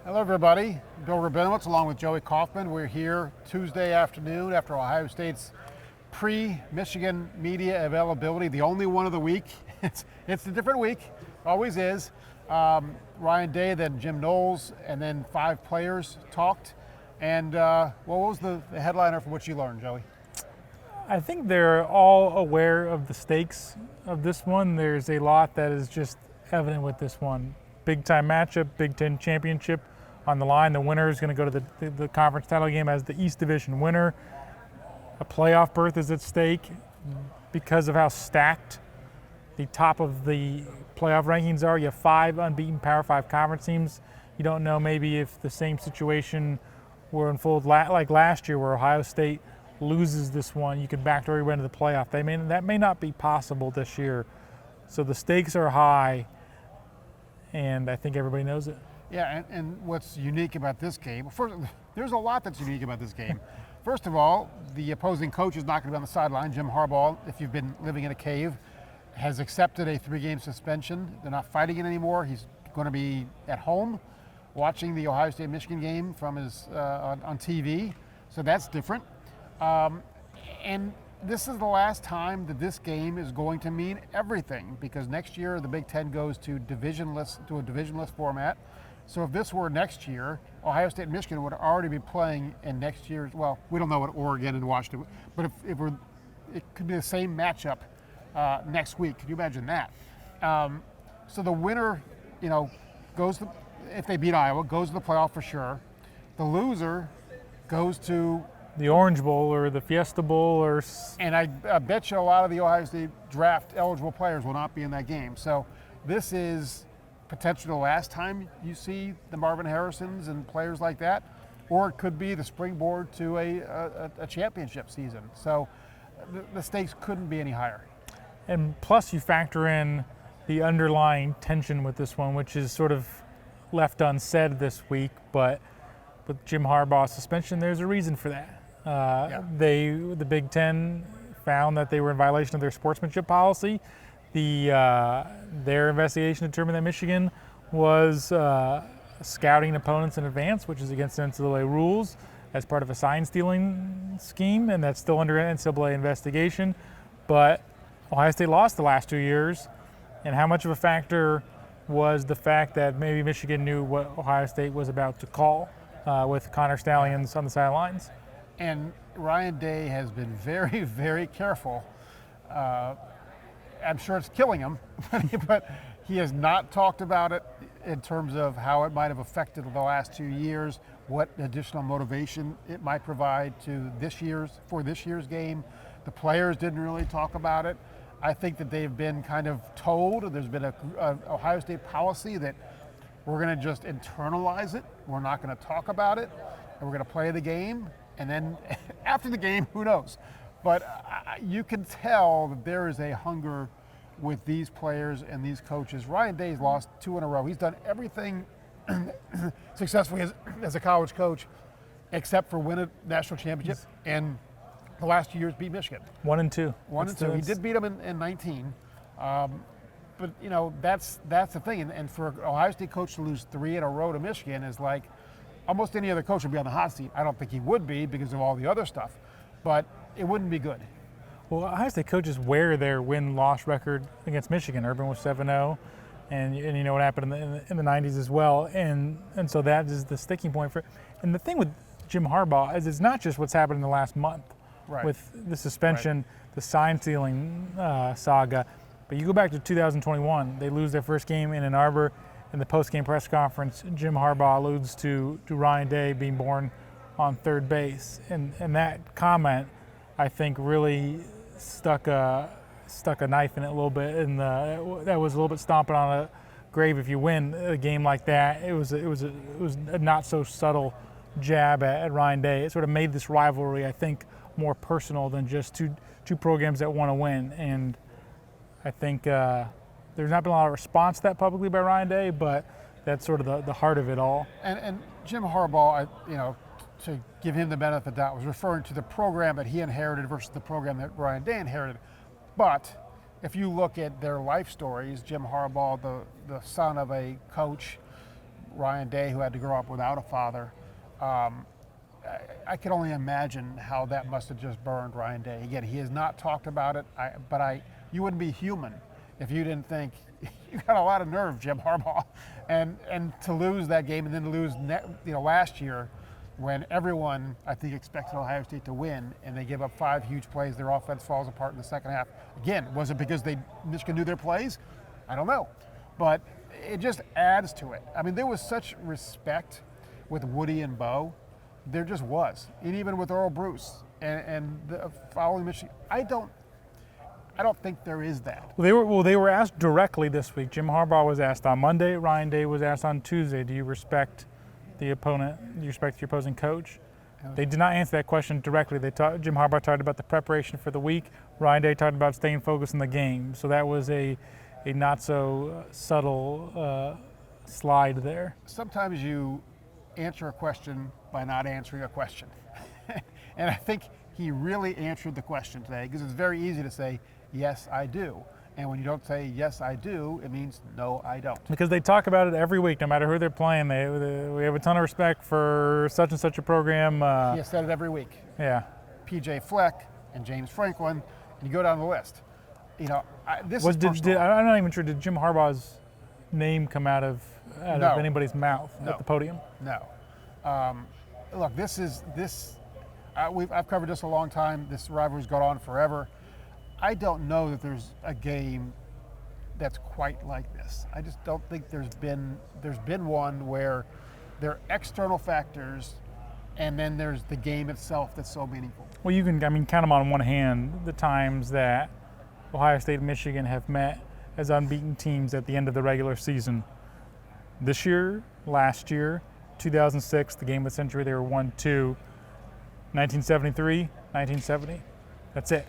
Hello, everybody. Bill Rabinowitz along with Joey Kaufman. We're here Tuesday afternoon after Ohio State's pre-Michigan media availability, the only one of the week. It's a different week, always is. Ryan Day, then Jim Knowles, and then 5 players talked. And what was the headliner for what you learned, Joey? I think they're all aware of the stakes of this one. There's a lot that is just evident with this one. Big time matchup, Big Ten championship on the line. The winner is going to go to the conference title game as the East Division winner. A playoff berth is at stake because of how stacked the top of the playoff rankings are. You have 5 unbeaten Power 5 conference teams. You don't know maybe if the same situation will unfold like last year where Ohio State loses this one. You can backdoor your way into the playoff. That may not be possible this year. So the stakes are high, and I think everybody knows it. Yeah, and what's unique about this game, first, there's a lot that's unique about this game. First of all, the opposing coach is not going to be on the sideline. Jim Harbaugh, if you've been living in a cave, has accepted a 3-game suspension. They're not fighting it anymore. He's going to be at home watching the Ohio State-Michigan game from his on TV, so that's different. And this is the last time that this game is going to mean everything, because next year the Big Ten goes to a divisionless format. So if this were next year, Ohio State and Michigan would already be playing in next year's, well, we don't know what Oregon and Washington, but it could be the same matchup next week. Can you imagine that? So the winner, goes to, if they beat Iowa, goes to the playoff for sure. The loser goes to the Orange Bowl or the Fiesta Bowl, and I bet you a lot of the Ohio State draft eligible players will not be in that game. So this is potentially the last time you see the Marvin Harrisons and players like that, or it could be the springboard to a championship season. So the stakes couldn't be any higher. And plus you factor in the underlying tension with this one, which is sort of left unsaid this week, but with Jim Harbaugh's suspension, there's a reason for that. The Big Ten found that they were in violation of their sportsmanship policy. Their investigation determined that Michigan was scouting opponents in advance, which is against NCAA rules, as part of a sign stealing scheme, and that's still under NCAA investigation. But Ohio State lost the last 2 years, and how much of a factor was the fact that maybe Michigan knew what Ohio State was about to call with Connor Stallions on the sidelines? And Ryan Day has been very, very careful. I'm sure it's killing him, but he has not talked about it in terms of how it might have affected the last 2 years, what additional motivation it might provide to this year's game. The players didn't really talk about it. I think that they've been kind of told, there's been a Ohio State policy that we're going to just internalize it. We're not going to talk about it, and we're going to play the game. And then after the game, who knows? But you can tell that there is a hunger with these players and these coaches. Ryan Day's lost 2 in a row. He's done everything successfully as a college coach except for win a national championship, and the last 2 years beat Michigan. 1 and 2. 1 and 2. He did beat them in 19. But, that's the thing. And for an Ohio State coach to lose 3 in a row to Michigan is like almost any other coach would be on the hot seat. I don't think he would be because of all the other stuff, but it wouldn't be good. Well, Ohio State coaches wear their win-loss record against Michigan. Urban was 7-0, and you know what happened in the 90s as well. And so that is the sticking point for. And the thing with Jim Harbaugh is it's not just what's happened in the last month with the suspension, the sign-stealing saga, but you go back to 2021. They lose their first game in Ann Arbor. In the post-game press conference, Jim Harbaugh alludes to Ryan Day being born on third base, and that comment, I think, really stuck a knife in it a little bit, and that was a little bit stomping on a grave. If you win a game like that, it was a not so subtle jab at Ryan Day. It sort of made this rivalry, I think, more personal than just two programs that want to win, and I think. There's not been a lot of response to that publicly by Ryan Day, but that's sort of the heart of it all. And Jim Harbaugh, to give him the benefit of the doubt, was referring to the program that he inherited versus the program that Ryan Day inherited. But if you look at their life stories, Jim Harbaugh, the son of a coach, Ryan Day, who had to grow up without a father. I can only imagine how that must have just burned Ryan Day. Again, he has not talked about it, but you wouldn't be human if you didn't think you got a lot of nerve, Jim Harbaugh, and to lose that game and then to lose last year when everyone I think expected Ohio State to win and they give up 5 huge plays, their offense falls apart in the second half. Again, was it because Michigan knew their plays? I don't know, but it just adds to it. I mean, there was such respect with Woody and Bo. There just was, and even with Earl Bruce and the following Michigan. I don't think there is that. Well, they were asked directly this week. Jim Harbaugh was asked on Monday. Ryan Day was asked on Tuesday. Do you respect the opponent? Do you respect your opposing coach? They did not answer that question directly. Jim Harbaugh talked about the preparation for the week. Ryan Day talked about staying focused in the game. So that was a not so subtle slide there. Sometimes you answer a question by not answering a question. And I think he really answered the question today, because it's very easy to say, yes, I do. And when you don't say, yes, I do, it means, no, I don't. Because they talk about it every week, no matter who they're playing. We have a ton of respect for such and such a program. He has said it every week. Yeah. PJ Fleck and James Franklin, and you go down the list. I'm not even sure, did Jim Harbaugh's name come out of anybody's mouth at the podium? No. Look, I've covered this a long time. This rivalry's gone on forever. I don't know that there's a game that's quite like this. I just don't think there's been one where there are external factors and then there's the game itself that's so meaningful. Well, you can count them on one hand the times that Ohio State and Michigan have met as unbeaten teams at the end of the regular season. This year, last year, 2006, the game of the century, they were 1-2. 1973, 1970. That's it.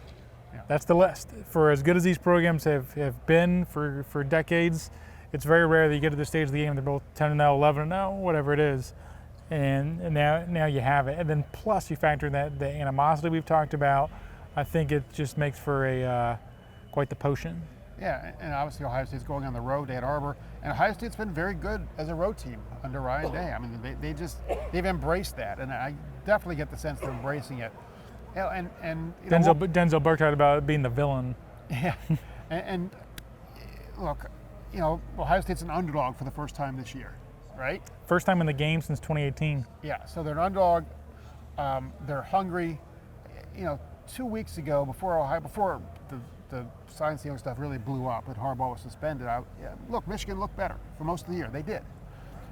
Yeah. That's the list. For as good as these programs have been for decades, it's very rare that you get to the stage of the game, they're both 10-0, 11-0, whatever it is. And now you have it. And then plus you factor in that the animosity we've talked about. I think it just makes for quite the potion. Yeah, and obviously Ohio State's going on the road to Ann Arbor, and Ohio State's been very good as a road team under Ryan Day. I mean, they've embraced that, and I definitely get the sense they're embracing it. And Denzel Burke talked about being the villain. Yeah, and look, Ohio State's an underdog for the first time this year, right? First time in the game since 2018. Yeah, so they're an underdog. They're hungry. 2 weeks ago, before the sign stealing stuff really blew up and Harbaugh was suspended, look, Michigan looked better for most of the year. They did.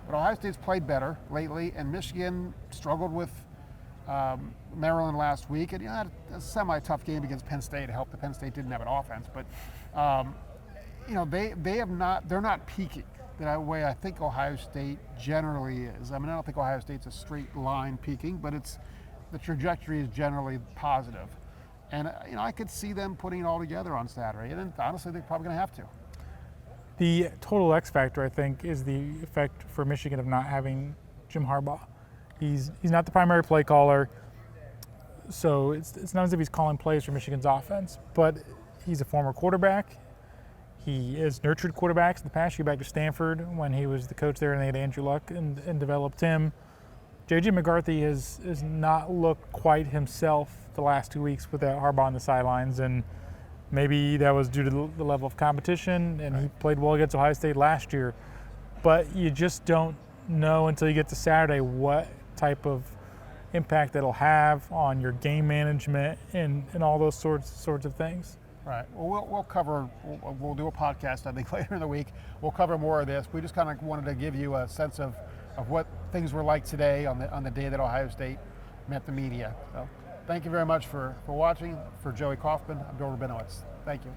But Ohio State's played better lately, and Michigan struggled with Maryland last week, and had a semi-tough game against Penn State. It helped that Penn State didn't have an offense, but they're not peaking the way I think Ohio State generally is. I mean, I don't think Ohio State's a straight line peaking, but the trajectory is generally positive. And I could see them putting it all together on Saturday, and then honestly, they're probably going to have to. The total X factor, I think, is the effect for Michigan of not having Jim Harbaugh. He's not the primary play caller, so it's not as if he's calling plays for Michigan's offense, but he's a former quarterback. He has nurtured quarterbacks in the past. You go back to Stanford when he was the coach there, and they had Andrew Luck and developed him. J.J. McCarthy has not looked quite himself the last 2 weeks with that Harbaugh on the sidelines, and maybe that was due to the level of competition, and he played well against Ohio State last year. But you just don't know until you get to Saturday what type of impact that'll have on your game management and all those sorts of things. Right. Well, we'll do a podcast, I think, later in the week. We'll cover more of this. We just kind of wanted to give you a sense of what things were like today on the day that Ohio State met the media. So thank you very much for watching. For Joey Kaufman, I'm Bill Rabinowitz. Thank you.